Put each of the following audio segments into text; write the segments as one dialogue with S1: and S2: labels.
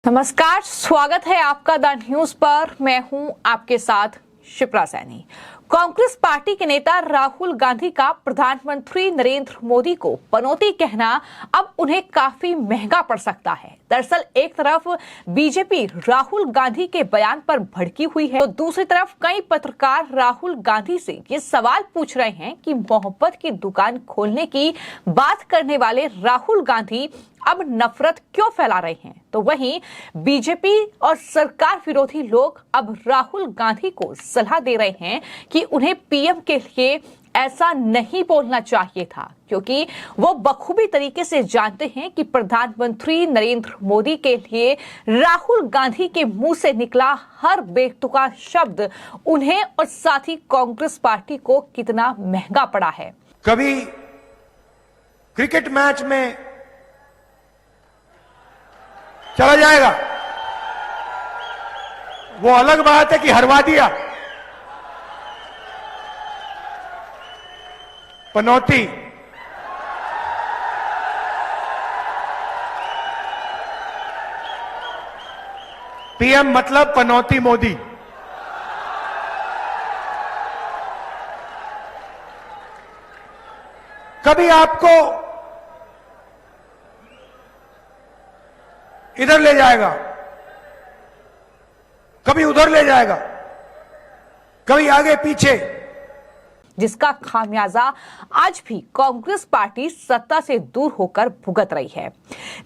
S1: नमस्कार, स्वागत है आपका द न्यूज पर। मैं हूं आपके साथ शिप्रा सैनी। कांग्रेस पार्टी के नेता राहुल गांधी का प्रधानमंत्री नरेंद्र मोदी को पनौती कहना अब उन्हें काफी महंगा पड़ सकता है। दरअसल एक तरफ बीजेपी राहुल गांधी के बयान पर भड़की हुई है, तो दूसरी तरफ कई पत्रकार राहुल गांधी से ये सवाल पूछ रहे हैं कि मोहब्बत की दुकान खोलने की बात करने वाले राहुल गांधी अब नफरत क्यों फैला रहे हैं। तो वहीं बीजेपी और सरकार विरोधी लोग अब राहुल गांधी को सलाह दे रहे हैं कि उन्हें पीएम के लिए ऐसा नहीं बोलना चाहिए था, क्योंकि वो बखूबी तरीके से जानते हैं कि प्रधानमंत्री नरेंद्र मोदी के लिए राहुल गांधी के मुंह से निकला हर बेतुका शब्द उन्हें और साथ ही कांग्रेस पार्टी को कितना महंगा पड़ा है।
S2: कभी क्रिकेट मैच में चला जाएगा, वो अलग बात है कि हरवा दिया। पनौती पीएम मतलब पनौती मोदी। कभी आपको इधर ले जाएगा, कभी उधर ले जाएगा, कभी आगे पीछे,
S1: जिसका खामियाजा आज भी कांग्रेस पार्टी सत्ता से दूर होकर भुगत रही है।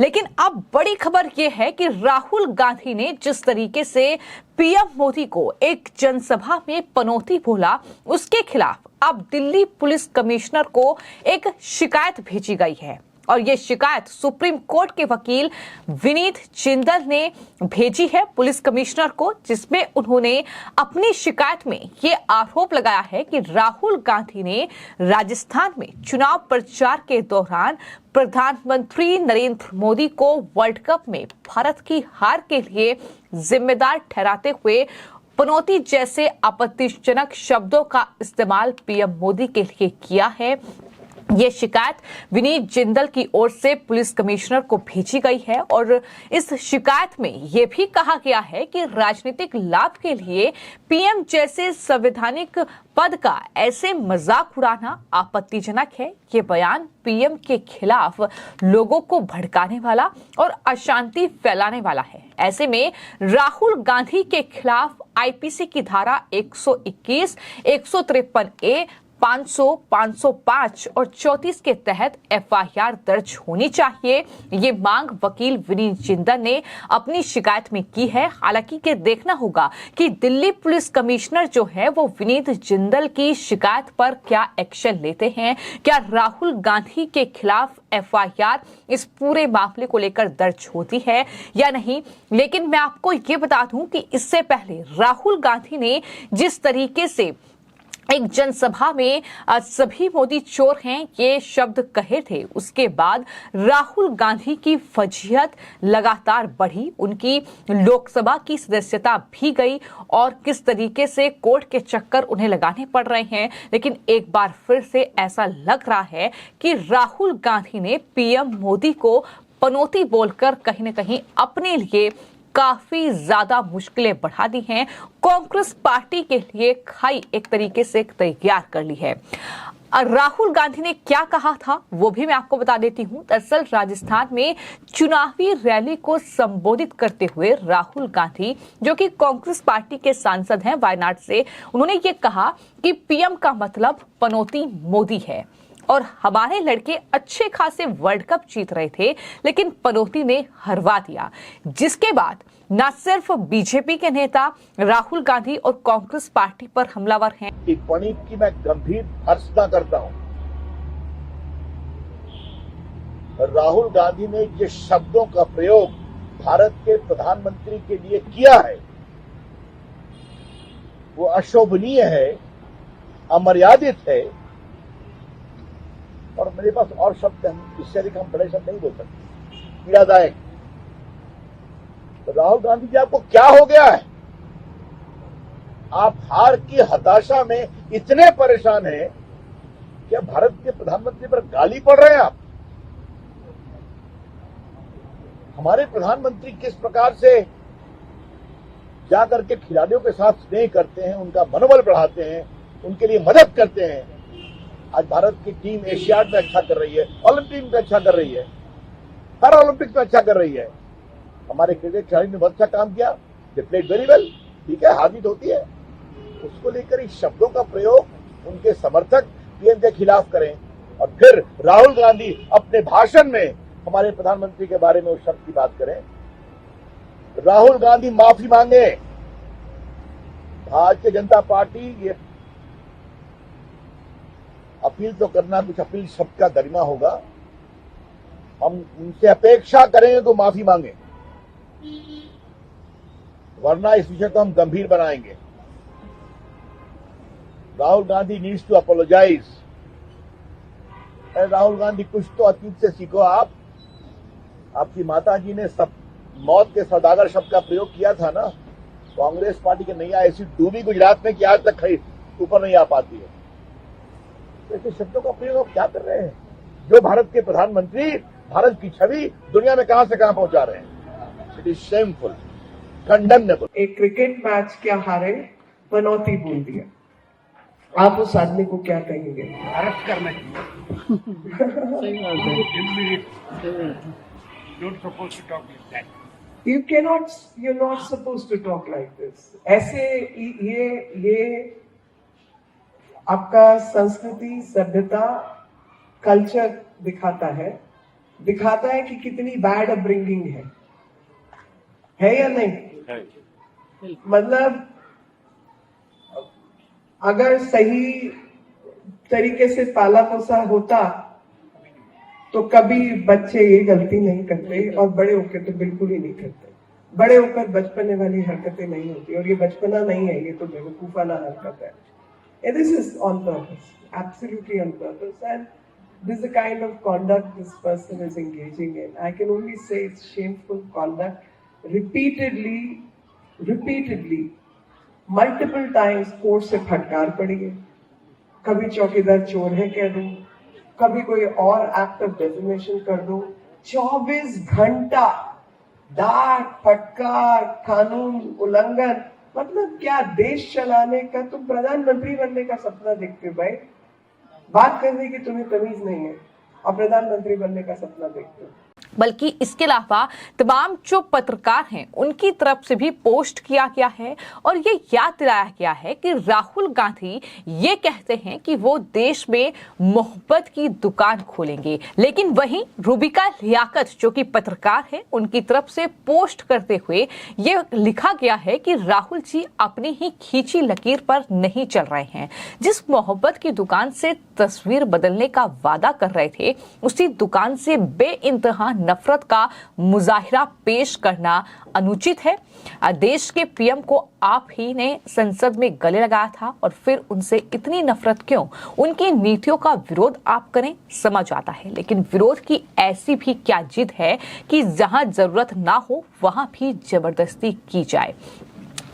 S1: लेकिन अब बड़ी खबर यह है कि राहुल गांधी ने जिस तरीके से पीएम मोदी को एक जनसभा में पनौती बोला, उसके खिलाफ अब दिल्ली पुलिस कमिश्नर को एक शिकायत भेजी गई है। और ये शिकायत सुप्रीम कोर्ट के वकील विनीत जिंदल ने भेजी है पुलिस कमिश्नर को, जिसमें उन्होंने अपनी शिकायत में ये आरोप लगाया है कि राहुल गांधी ने राजस्थान में चुनाव प्रचार के दौरान प्रधानमंत्री नरेंद्र मोदी को वर्ल्ड कप में भारत की हार के लिए जिम्मेदार ठहराते हुए पनौती जैसे आपत्तिजनक शब्दों का इस्तेमाल पीएम मोदी के लिए किया है। ये शिकायत विनीत जिंदल की ओर से पुलिस कमिश्नर को भेजी गई है और इस शिकायत में यह भी कहा गया है कि राजनीतिक लाभ के लिए पीएम जैसे संवैधानिक पद का ऐसे मजाक उड़ाना आपत्तिजनक है। ये बयान पीएम के खिलाफ लोगों को भड़काने वाला और अशांति फैलाने वाला है। ऐसे में राहुल गांधी के खिलाफ आईपीसी की धारा 121, 153A, 500, 505 और 34 के तहत एफआईआर दर्ज होनी चाहिए। ये मांग वकील विनीत जिंदल ने अपनी शिकायत में की है। हालांकि ये देखना होगा कि दिल्ली पुलिस कमिश्नर जो है वो विनीत जिंदल की शिकायत पर क्या एक्शन लेते हैं। क्या राहुल गांधी के खिलाफ एफआईआर इस पूरे मामले को लेकर दर्ज होती है या नहीं। लेकिन मैं आपको ये बता दूं कि इससे पहले राहुल गांधी ने जिस तरीके से एक जनसभा में सभी मोदी चोर हैं ये शब्द कहे थे, उसके बाद राहुल गांधी की फजीहत लगातार बढ़ी, उनकी लोकसभा की सदस्यता भी गई और किस तरीके से कोर्ट के चक्कर उन्हें लगाने पड़ रहे हैं। लेकिन एक बार फिर से ऐसा लग रहा है कि राहुल गांधी ने पीएम मोदी को पनौती बोलकर कहीं न कहीं अपने लिए काफी ज्यादा मुश्किलें बढ़ा दी हैं। कांग्रेस पार्टी के लिए खाई एक तरीके से तैयार कर ली है। राहुल गांधी ने क्या कहा था वो भी मैं आपको बता देती हूं। दरअसल राजस्थान में चुनावी रैली को संबोधित करते हुए राहुल गांधी, जो कि कांग्रेस पार्टी के सांसद हैं वायनाड से, उन्होंने ये कहा कि पीएम का मतलब पनौती मोदी है और हमारे लड़के अच्छे खासे वर्ल्ड कप जीत रहे थे, लेकिन पनौती ने हरवा दिया। जिसके बाद न सिर्फ बीजेपी के नेता राहुल गांधी और कांग्रेस पार्टी पर हमलावर हैं।
S3: टिप्पणी की मैं गंभीर भर्त्सना करता हूं। राहुल गांधी ने ये शब्दों का प्रयोग भारत के प्रधानमंत्री के लिए किया है, वो अशोभनीय है, अमर्यादित है और मेरे पास और शब्द हैं, इससे अधिक हम बड़े शब्द नहीं बोल सकते, पीड़ादायक। तो राहुल गांधी जी, आपको क्या हो गया है? आप हार की हताशा में इतने परेशान हैं कि भारत के प्रधानमंत्री पर गाली पड़ रहे हैं आप। हमारे प्रधानमंत्री किस प्रकार से जाकर के खिलाड़ियों के साथ स्नेह करते हैं, उनका मनोबल बढ़ाते हैं, उनके लिए मदद करते हैं। आज भारत की टीम एशियाड में अच्छा कर रही है, ओलंपिक में अच्छा कर रही है, हर ओलंपिक में अच्छा कर रही है। हमारे क्रिकेट खिलाड़ी ने बहुत अच्छा काम किया, दे प्लेड वेरी वेल। ठीक है, हार जीत होती है, उसको लेकर इस शब्दों का प्रयोग उनके समर्थक पीएम के खिलाफ करें और फिर राहुल गांधी अपने भाषण में हमारे प्रधानमंत्री के बारे में उस शब्द की बात करें। राहुल गांधी माफी मांगे। भारतीय जनता पार्टी ये अपील तो करना, कुछ अपील शब्द का गरिमा होगा, हम उनसे अपेक्षा करेंगे तो माफी मांगे, वरना इस विषय को हम गंभीर बनाएंगे। Rahul Gandhi needs to apologise. Rahul Gandhi, कुछ तो अतीत से सीखो आप। आपकी माता जी ने सब मौत के सौदागर शब्द का प्रयोग किया था ना। कांग्रेस पार्टी की नैया ऐसी डूबी गुजरात में कि आज तक ऊपर नहीं आ पाती है। तो ऐसे शब्दों का प्रयोग आप क्या कर रहे हैं, जो भारत के प्रधानमंत्री भारत की छवि दुनिया में कहां से कहां पहुंचा रहे हैं। It is shameful, condemnable.
S4: एक क्रिकेट मैच क्या हारे, पनौती बोल दिया। आप उस आदमी को क्या कहेंगे?
S2: अरेस्ट करना
S4: You're not supposed to talk like this. ऐसे ये आपका संस्कृति, सभ्यता, कल्चर दिखाता है कि कितनी बैड अपब्रिंगिंग है या नहीं? मतलब अगर सही तरीके से पाला पोसा होता तो कभी बच्चे ये गलती नहीं करते, और बड़े होकर तो बिल्कुल ही नहीं करते। बड़े होकर बचपने वाली हरकतें नहीं होती, और ये बचपना नहीं है, ये तो बेवकूफाना हरकत है। This is on purpose, absolutely on purpose, and this is the kind of conduct this person is engaging in. I can only say it's shameful conduct. Repeatedly, multiple times court से फटकार पड़ी है। कभी चौकीदार चोर है कह दो, कभी कोई और एक्ट ऑफ डेफिमेशन कर दो। 24 घंटा डांट, फटकार, कानून उल्लंघन। मतलब क्या देश चलाने का, तुम प्रधानमंत्री बनने का सपना देखते हो भाई? बात करने की तुम्हें तमीज नहीं है और प्रधानमंत्री बनने का सपना देखते हो।
S1: बल्कि इसके अलावा तमाम जो पत्रकार हैं उनकी तरफ से भी पोस्ट किया गया है और ये याद दिलाया गया है कि राहुल गांधी ये कहते हैं कि वो देश में मोहब्बत की दुकान खोलेंगे, लेकिन वहीं रूबिका लियाकत जो कि पत्रकार है उनकी तरफ से पोस्ट करते हुए ये लिखा गया है कि राहुल जी अपनी ही खींची लकीर पर नहीं चल रहे हैं। जिस मोहब्बत की दुकान से तस्वीर बदलने का वादा कर रहे थे, उसी दुकान से बेइंतहा नफरत का मुजाहिरा पेश करना अनुचित है। देश के पीएम को आप ही ने संसद में गले लगाया था और फिर उनसे इतनी नफरत क्यों? उनकी नीतियों का विरोध आप करें, समझ आता है, लेकिन विरोध की ऐसी भी क्या जिद है कि जहां जरूरत ना हो वहां भी जबरदस्ती की जाए।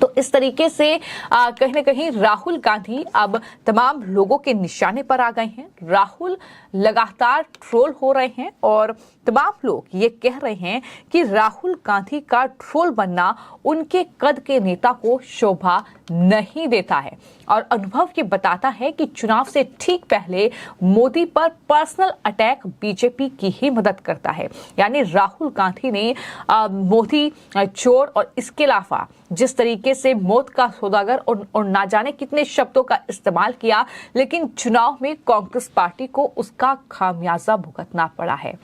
S1: तो इस तरीके से कहीं ना कहीं राहुल गांधी अब तमाम लोगों के निशाने पर आ गए हैं। राहुल लगातार ट्रोल हो रहे हैं और तमाम लोग ये कह रहे हैं कि राहुल गांधी का ट्रोल बनना उनके कद के नेता को शोभा नहीं देता है और अनुभव ये बताता है कि चुनाव से ठीक पहले मोदी पर पर्सनल अटैक बीजेपी की ही मदद करता है। यानी राहुल गांधी ने मोदी चोर और इसके अलावा जिस तरीके से मौत का सौदागर और ना जाने कितने शब्दों का इस्तेमाल किया, लेकिन चुनाव में कांग्रेस पार्टी को उसका खामियाजा भुगतना पड़ा है।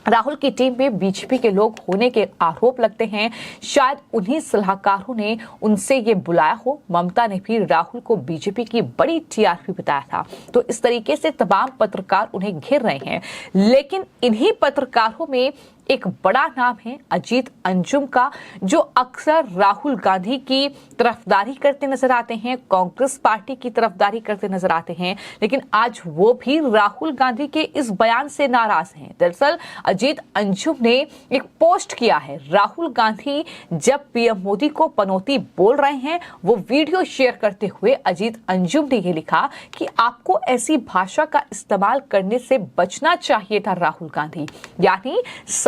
S1: राहुल की टीम में बीजेपी के लोग होने के आरोप लगते हैं। शायद उन्हीं सलाहकारों ने उनसे ये बुलाया हो। ममता ने भी राहुल को बीजेपी की बड़ी टीआरपी बताया था। तो इस तरीके से तमाम पत्रकार उन्हें घेर रहे हैं, लेकिन इन्हीं पत्रकारों में एक बड़ा नाम है अजीत अंजुम का, जो अक्सर राहुल गांधी की तरफदारी करते नजर आते हैं, कांग्रेस पार्टी की तरफदारी करते नजर आते हैं, लेकिन आज वो भी राहुल गांधी के इस बयान से नाराज हैं। दरअसल अजीत अंजुम ने एक पोस्ट किया है। राहुल गांधी जब पीएम मोदी को पनौती बोल रहे हैं, वो वीडियो शेयर करते हुए अजीत अंजुम ने यह लिखा कि आपको ऐसी भाषा का इस्तेमाल करने से बचना चाहिए था राहुल गांधी। यानी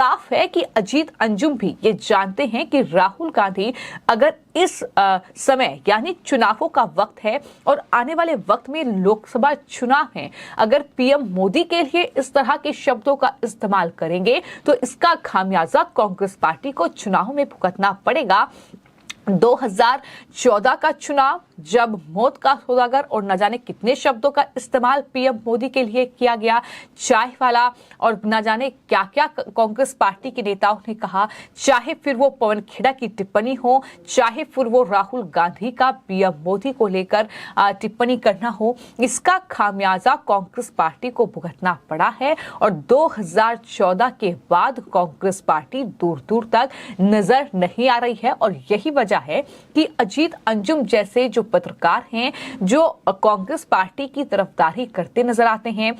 S1: साफ है कि अजीत अंजुम भी ये जानते हैं कि राहुल गांधी अगर इस समय यानी चुनावों का वक्त है और आने वाले वक्त में लोकसभा चुनाव है, अगर पीएम मोदी के लिए इस तरह के शब्दों का इस्तेमाल करेंगे तो इसका खामियाजा कांग्रेस पार्टी को चुनाव में भुगतना पड़ेगा। 2014 का चुनाव जब मौत का सौदागर और न जाने कितने शब्दों का इस्तेमाल पीएम मोदी के लिए किया गया, चाय वाला और न जाने क्या क्या कांग्रेस पार्टी के नेताओं ने कहा, चाहे फिर वो पवन खेड़ा की टिप्पणी हो, चाहे फिर वो राहुल गांधी का पीएम मोदी को लेकर टिप्पणी करना हो, इसका खामियाजा कांग्रेस पार्टी को भुगतना पड़ा है। और 2014 के बाद कांग्रेस पार्टी दूर दूर तक नजर नहीं आ रही है और यही वजह है कि अजीत अंजुम जैसे जो पत्रकार हैं जो कांग्रेस पार्टी की तरफदारी करते नजर आते हैं,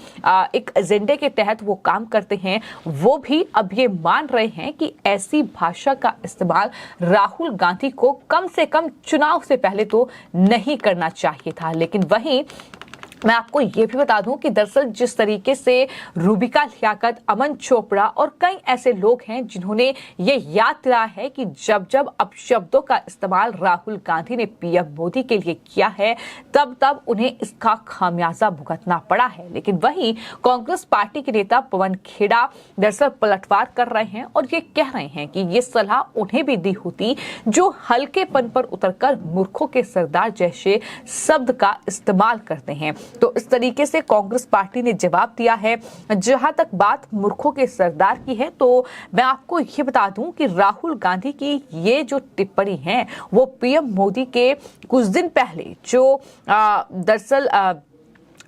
S1: एक एजेंडे के तहत वो काम करते हैं, वो भी अब ये मान रहे हैं कि ऐसी भाषा का इस्तेमाल राहुल गांधी को कम से कम चुनाव से पहले तो नहीं करना चाहिए था। लेकिन वहीं मैं आपको ये भी बता दूं कि दरअसल जिस तरीके से रूबिका लियाकत, अमन चोपड़ा और कई ऐसे लोग हैं जिन्होंने ये याद दिलाया है कि जब जब अपशब्दों का इस्तेमाल राहुल गांधी ने पीएम मोदी के लिए किया है तब तब उन्हें इसका खामियाजा भुगतना पड़ा है। लेकिन वहीं कांग्रेस पार्टी के नेता पवन खेड़ा दरअसल पलटवार कर रहे हैं और ये कह रहे हैं कि ये सलाह उन्हें भी दी होती जो हल्केपन पर उतरकर मूर्खों के सरदार जैसे शब्द का इस्तेमाल करते हैं। तो इस तरीके से कांग्रेस पार्टी ने जवाब दिया है। जहां तक बात मूर्खों के सरदार की है तो मैं आपको ये बता दूं कि राहुल गांधी की ये जो टिप्पणी है वो पीएम मोदी के कुछ दिन पहले जो दरअसल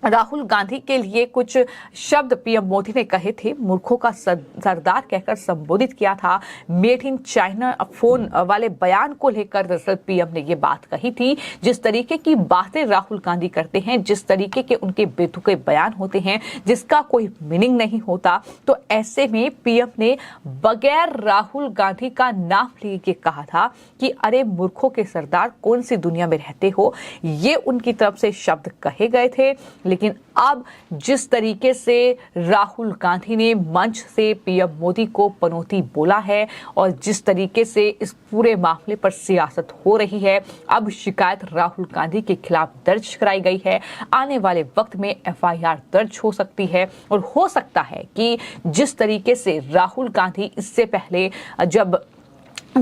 S1: राहुल गांधी के लिए कुछ शब्द पीएम मोदी ने कहे थे, मूर्खों का सरदार कहकर संबोधित किया था, मेड इन चाइना फोन वाले बयान को लेकर दरअसल पीएम ने ये बात कही थी। जिस तरीके की बातें राहुल गांधी करते हैं, जिस तरीके के उनके बेतुके बयान होते हैं जिसका कोई मीनिंग नहीं होता, तो ऐसे में पीएम ने बगैर राहुल गांधी का नाम लिए के कहा था कि अरे मूर्खों के सरदार कौन सी दुनिया में रहते हो। ये उनकी तरफ से शब्द कहे गए थे। लेकिन अब जिस तरीके से राहुल गांधी ने मंच से पीएम मोदी को पनौती बोला है और जिस तरीके से इस पूरे मामले पर सियासत हो रही है, अब शिकायत राहुल गांधी के खिलाफ दर्ज कराई गई है। आने वाले वक्त में एफआईआर दर्ज हो सकती है और हो सकता है कि जिस तरीके से राहुल गांधी इससे पहले जब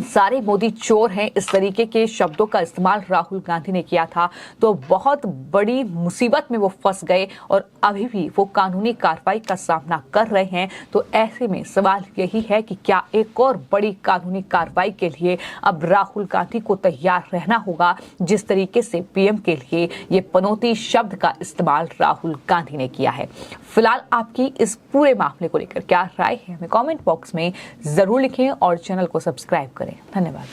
S1: सारे मोदी चोर हैं इस तरीके के शब्दों का इस्तेमाल राहुल गांधी ने किया था तो बहुत बड़ी मुसीबत में वो फंस गए और अभी भी वो कानूनी कार्रवाई का सामना कर रहे हैं। तो ऐसे में सवाल यही है कि क्या एक और बड़ी कानूनी कार्रवाई के लिए अब राहुल गांधी को तैयार रहना होगा, जिस तरीके से पीएम के लिए ये पनौती शब्द का इस्तेमाल राहुल गांधी ने किया है। फिलहाल आपकी इस पूरे मामले को लेकर क्या राय है हमें कमेंट बॉक्स में जरूर लिखें और चैनल को सब्सक्राइब करें। धन्यवाद।